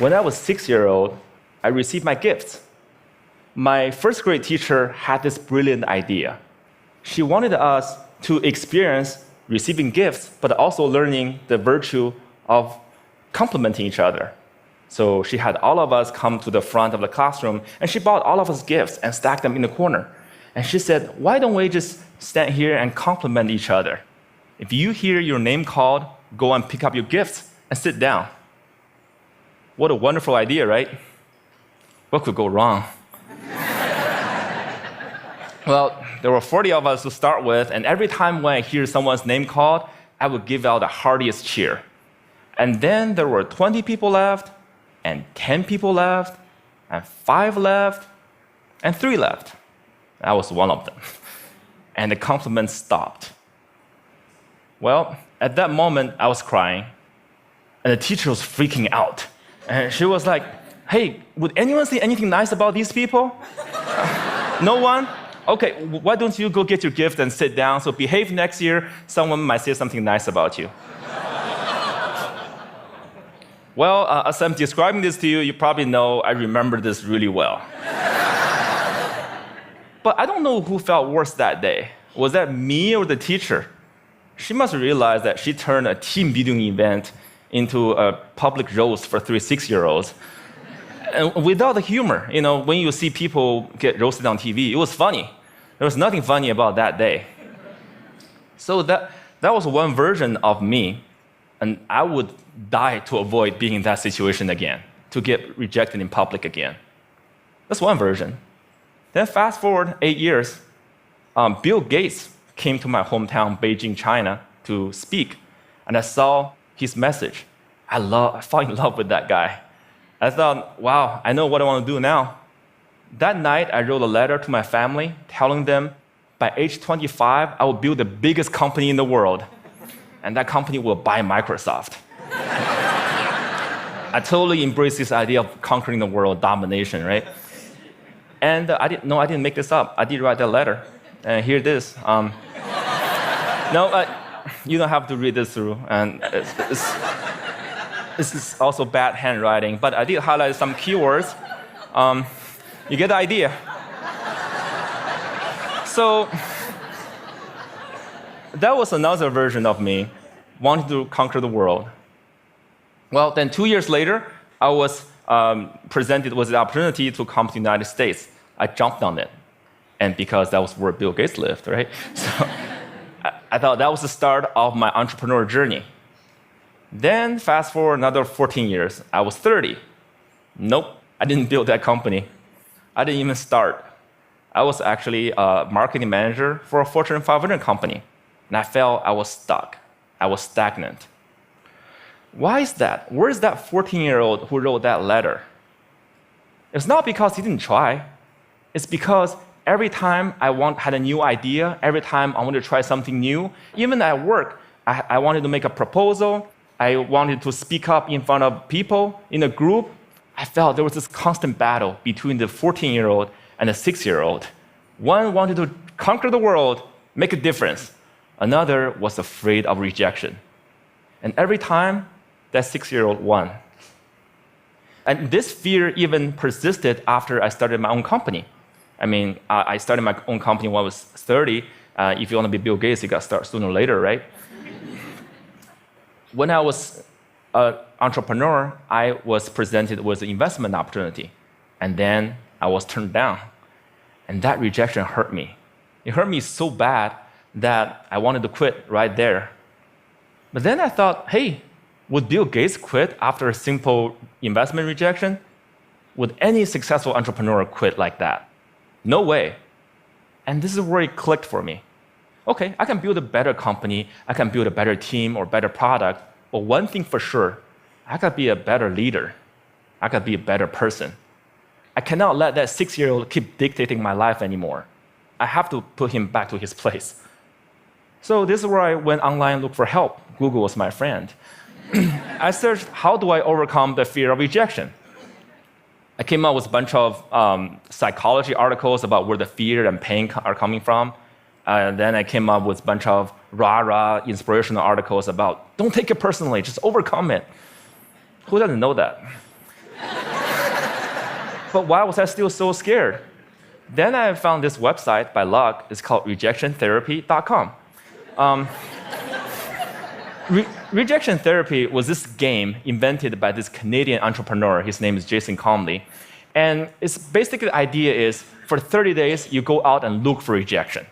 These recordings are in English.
When I was 6-year-old, I received my gifts. My first grade teacher had this brilliant idea. She wanted us to experience receiving gifts, but also learning the virtue of complimenting each other. So she had all of us come to the front of the classroom, and she bought all of us gifts and stacked them in the corner. And she said, why don't we just stand here and compliment each other? If you hear your name called, go and pick up your gifts and sit down. What a wonderful idea, right? What could go wrong? Well, there were 40 of us to start with, and every time when I hear someone's name called, I would give out the heartiest cheer. And then there were 20 people left, and 10 people left, and 5 left, and 3 left. I was one of them. And the compliments stopped. Well, at that moment, I was crying, and the teacher was freaking out. And she was like, hey, would anyone say anything nice about these people? No one? Okay, why don't you go get your gift and sit down, so behave next year, someone might say something nice about you. Well, as I'm describing this to you, you probably know I remember this really well. But I don't know who felt worse that day. Was that me or the teacher? She must realize that she turned a team building event into a public roast for 3 6-year-olds. And without the humor, when you see people get roasted on TV, it was funny. There was nothing funny about that day. So that was one version of me, and I would die to avoid being in that situation again, to get rejected in public again. That's one version. Then fast forward 8 years, Bill Gates came to my hometown, Beijing, China, to speak, and I saw his message. I fell in love with that guy. I thought, wow, I know what I want to do now. That night, I wrote a letter to my family telling them by age 25, I will build the biggest company in the world, and that company will buy Microsoft. I totally embraced this idea of conquering the world, domination, right? And I didn't make this up. I did write that letter. And here it is. You don't have to read this through. And this is also bad handwriting, but I did highlight some keywords. You get the idea. So that was another version of me wanting to conquer the world. Well, then 2 years later, I was presented with the opportunity to come to the United States. I jumped on it. And because that was where Bill Gates lived, right? So I thought that was the start of my entrepreneur journey. Then fast forward another 14 years, I was 30. Nope, I didn't build that company. I didn't even start. I was actually a marketing manager for a Fortune 500 company. And I felt I was stuck. I was stagnant. Why is that? Where is that 14-year-old who wrote that letter? It's not because he didn't try. It's because every time I had a new idea, every time I wanted to try something new, even at work, I wanted to make a proposal, I wanted to speak up in front of people in a group, I felt there was this constant battle between the 14-year-old and the 6-year-old. One wanted to conquer the world, make a difference. Another was afraid of rejection. And every time, that 6-year-old won. And this fear even persisted after I started my own company. I mean, I started my own company when I was 30. If you want to be Bill Gates, you got to start sooner or later, right? When I was an entrepreneur, I was presented with an investment opportunity. And then I was turned down. And that rejection hurt me. It hurt me so bad that I wanted to quit right there. But then I thought, hey, would Bill Gates quit after a simple investment rejection? Would any successful entrepreneur quit like that? No way. And this is where it clicked for me. Okay, I can build a better company, I can build a better team or better product, but one thing for sure, I gotta be a better leader. I gotta be a better person. I cannot let that 6-year-old keep dictating my life anymore. I have to put him back to his place. So this is where I went online and looked for help. Google was my friend. I searched, how do I overcome the fear of rejection? I came up with a bunch of psychology articles about where the fear and pain are coming from. Then I came up with a bunch of rah-rah inspirational articles about, don't take it personally, just overcome it. Who doesn't know that? But why was I still so scared? Then I found this website by luck. It's called rejectiontherapy.com. Rejection therapy was this game invented by this Canadian entrepreneur. His name is Jason Comley. And it's basically the idea is for 30 days, you go out and look for rejection.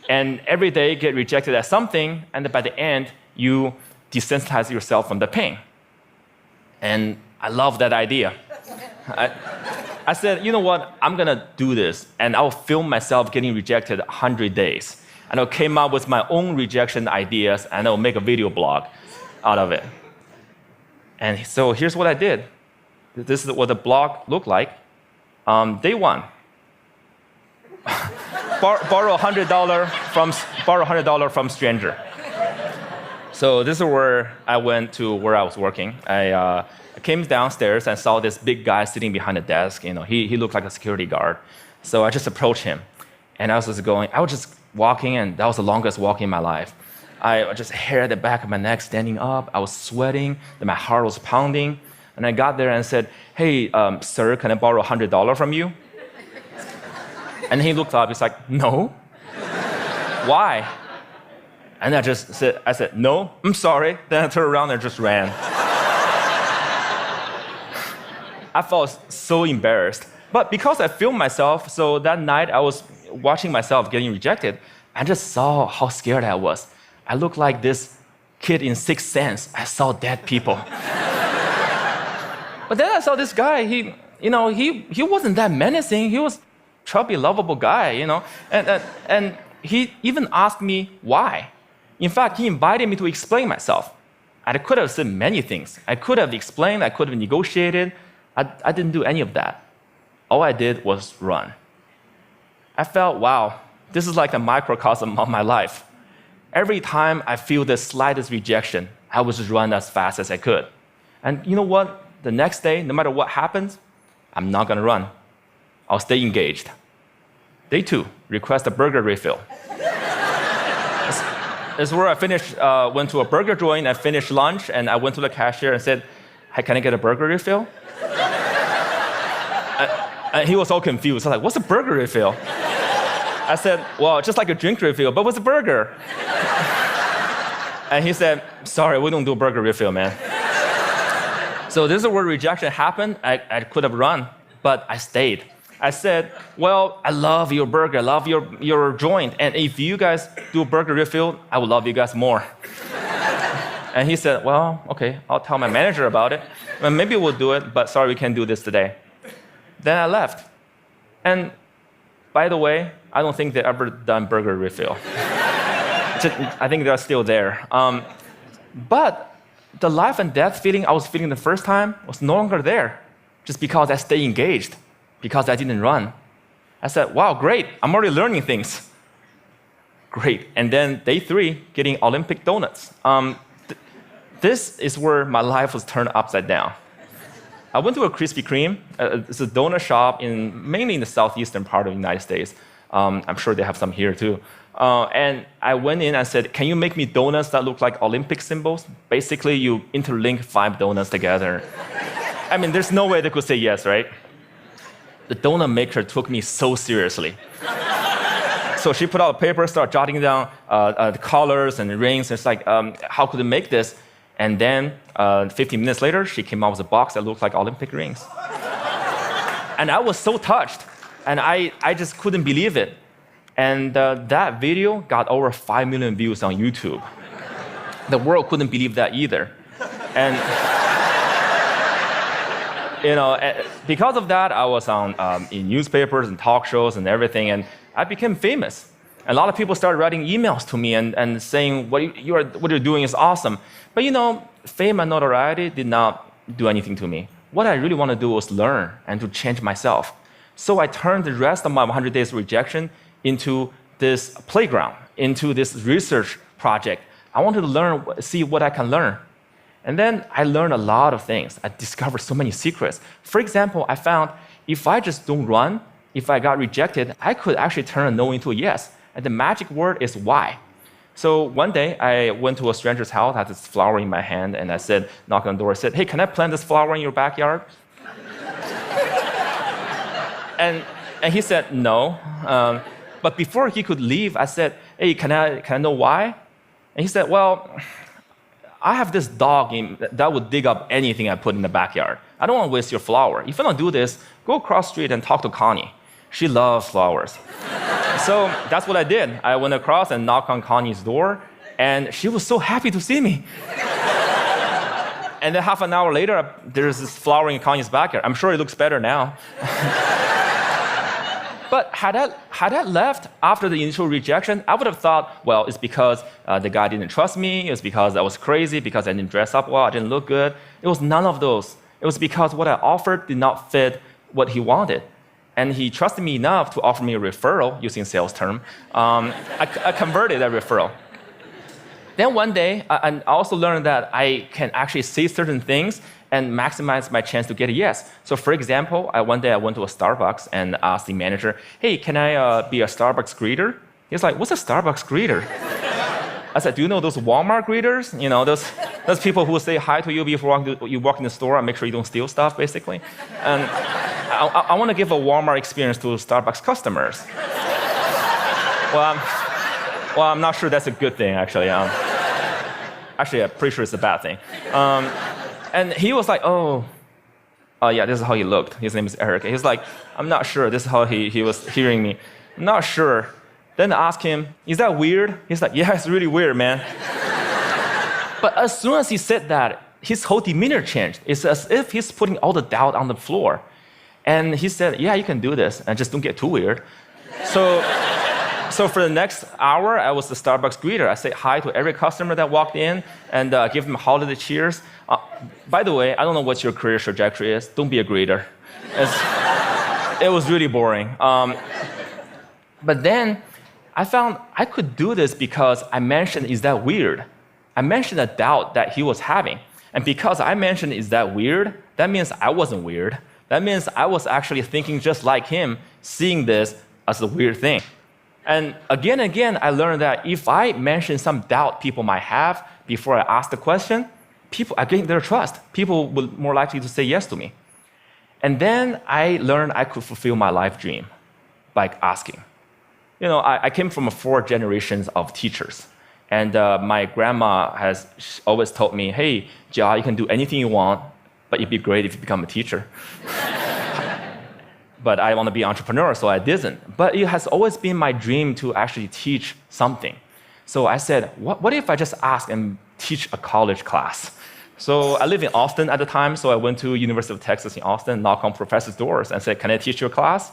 And every day get rejected at something, and by the end, you desensitize yourself from the pain. And I love that idea. I said, you know what, I'm gonna do this, and I'll film myself getting rejected 100 days. And I came up with my own rejection ideas, and I'll make a video blog out of it. And so here's what I did. This is what the blog looked like. Day one. Borrow $100 from stranger. So this is where I went to where I was working. I came downstairs and saw this big guy sitting behind the desk. You know, he looked like a security guard. So I just approached him, and I was just walking, and that was the longest walk in my life. I just hair at the back of my neck standing up. I was sweating, and my heart was pounding. And I got there and said, "Hey, sir, can I borrow $100 from you?" And he looked up. He's like, "No." Why? And I said, "No, I'm sorry." Then I turned around and just ran. I felt so embarrassed. But because I filmed myself, so that night I was watching myself getting rejected, I just saw how scared I was. I looked like this kid in Sixth Sense. I saw dead people. But then I saw this guy, he wasn't that menacing. He was chubby, lovable guy, and he even asked me why. In fact, he invited me to explain myself. And I could have said many things. I could have explained, I could have negotiated. I didn't do any of that. All I did was run. I felt, wow, this is like a microcosm of my life. Every time I feel the slightest rejection, I would just run as fast as I could. And you know what? The next day, no matter what happens, I'm not gonna run. I'll stay engaged. Day two, request a burger refill. This is where I went to a burger joint, I finished lunch, and I went to the cashier and said, "Hey, can I get a burger refill?" And he was all confused. I was like, "What's a burger refill?" I said, "Well, just like a drink refill, but with a burger." And he said, "Sorry, we don't do a burger refill, man." So this is where rejection happened. I could have run, but I stayed. I said, "Well, I love your burger, I love your joint, and if you guys do a burger refill, I would love you guys more." And he said, "Well, okay, I'll tell my manager about it. Well, maybe we'll do it, but sorry, we can't do this today." Then I left. And by the way, I don't think they ever done burger refill. I think they're still there. But the life and death feeling I was feeling the first time was no longer there, just because I stayed engaged, because I didn't run. I said, wow, great, I'm already learning things. Great. And then day three, getting Olympic donuts. This is where my life was turned upside down. I went to a Krispy Kreme. It's a donut shop mainly in the southeastern part of the United States. I'm sure they have some here too. And I went in and said, "Can you make me donuts that look like Olympic symbols?" Basically, you interlink 5 donuts together. I mean, there's no way they could say yes, right? The donut maker took me so seriously. So she put out a paper, started jotting down the colors and the rings. It's like, how could they make this? And then 15 minutes later, she came out with a box that looked like Olympic rings. And I was so touched. And I just couldn't believe it. And that video got over 5 million views on YouTube. The world couldn't believe that either. And because of that, I was on in newspapers and talk shows and everything, and I became famous. A lot of people started writing emails to me and saying, what you're doing is awesome. But fame and notoriety did not do anything to me. What I really want to do was learn and to change myself. So I turned the rest of my 100 days of rejection into this playground, into this research project. I wanted to learn, see what I can learn. And then I learned a lot of things. I discovered so many secrets. For example, I found if I just don't run, if I got rejected, I could actually turn a no into a yes. And the magic word is why. So one day, I went to a stranger's house, I had this flower in my hand, and I said, knocked on the door, I said, "Hey, can I plant this flower in your backyard?" And he said, no. But before he could leave, I said, hey, can I know why? And he said, well, I have this dog that would dig up anything I put in the backyard. I don't want to waste your flower. If you don't do this, go across the street and talk to Connie. She loves flowers. So that's what I did. I went across and knocked on Connie's door, and she was so happy to see me. And then half an hour later, there's this flower in Connie's backyard. I'm sure it looks better now. But had I left after the initial rejection, I would have thought, well, it's because the guy didn't trust me. It's because I was crazy, because I didn't dress up well, I didn't look good. It was none of those. It was because what I offered did not fit what he wanted. And he trusted me enough to offer me a referral, using sales term. I converted that referral. Then one day, I also learned that I can actually say certain things and maximize my chance to get a yes. So for example, one day I went to a Starbucks and asked the manager, hey, can I be a Starbucks greeter? He's like, what's a Starbucks greeter? I said, do you know those Walmart greeters? You know, those people who say hi to you before you walk in the store and make sure you don't steal stuff, basically. And I want to give a Walmart experience to Starbucks customers. Well, I'm not sure that's a good thing, actually. Actually, I'm pretty sure it's a bad thing. And he was like, oh, yeah, this is how he looked. His name is Eric. He's like, I'm not sure. This is how he was hearing me. I'm not sure. Then I asked him, is that weird? He's like, yeah, it's really weird, man. But as soon as he said that, his whole demeanor changed. It's as if he's putting all the doubt on the floor. And he said, yeah, you can do this, and just don't get too weird. So for the next hour, I was the Starbucks greeter. I said hi to every customer that walked in and give them holiday cheers. By the way, I don't know what your career trajectory is. Don't be a greeter. It was really boring. But then I found I could do this because I mentioned, is that weird? I mentioned a doubt that he was having. And because I mentioned, is that weird? That means I wasn't weird. That means I was actually thinking just like him, seeing this as a weird thing. And again, I learned that if I mention some doubt people might have before I ask the question, I gain their trust. People will more likely to say yes to me. And then I learned I could fulfill my life dream by asking. You know, I came from 4 generations of teachers. And my grandma has always told me, hey, Jia, you can do anything you want, but it'd be great if you become a teacher. But I want to be an entrepreneur, so I didn't. But it has always been my dream to actually teach something. So I said, what if I just ask and teach a college class? So I lived in Austin at the time, so I went to University of Texas in Austin, knocked on professors' doors and said, can I teach your class?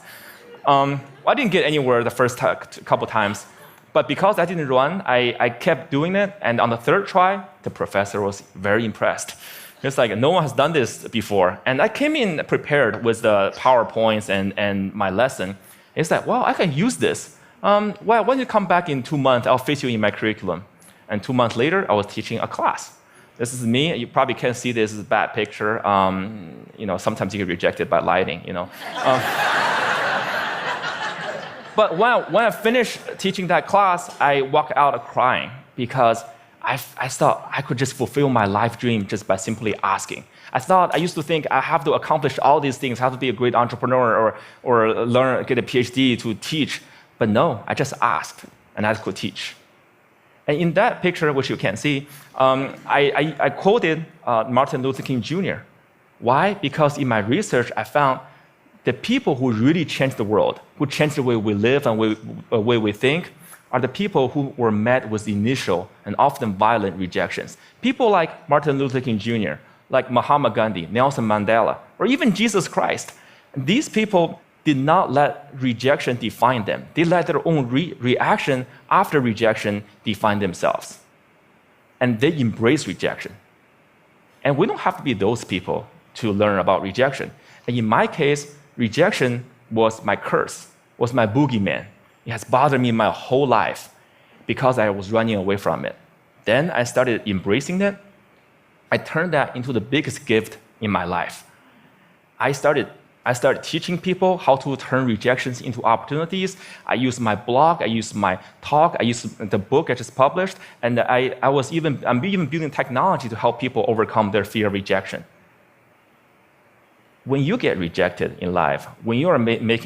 I didn't get anywhere the first couple times. But because I didn't run, I kept doing it. And on the 3rd try, the professor was very impressed. It's like, no one has done this before. And I came in prepared with the PowerPoints and my lesson. It's like, wow, I can use this. Well, when you come back in 2 months, I'll fit you in my curriculum. And 2 months later, I was teaching a class. This is me. You probably can't see this. This is a bad picture. You know, sometimes you get rejected by lighting, you know. But when I finished teaching that class, I walked out crying because I thought I could just fulfill my life dream just by simply asking. I used to think I have to accomplish all these things, I have to be a great entrepreneur or get a PhD to teach. But no, I just asked and I could teach. And in that picture, which you can't see, I quoted Martin Luther King Jr. Why? Because in my research, I found the people who really changed the world, who changed the way we live and the way we think, are the people who were met with initial and often violent rejections. People like Martin Luther King Jr., like Mahatma Gandhi, Nelson Mandela, or even Jesus Christ. These people did not let rejection define them. They let their own reaction after rejection define themselves. And they embrace rejection. And we don't have to be those people to learn about rejection. And in my case, rejection was my curse, was my boogeyman. It has bothered me my whole life because I was running away from it. Then I started embracing it. I turned that into the biggest gift in my life. I started teaching people how to turn rejections into opportunities. I used my blog, I used my talk, I used the book I just published, and I'm even building technology to help people overcome their fear of rejection. when you get rejected in life, when you are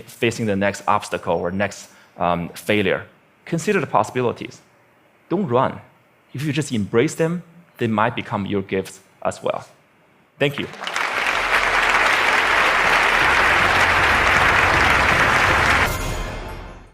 facing the next obstacle or next failure, consider the possibilities. Don't run. If you just embrace them, they might become your gifts as well. Thank you.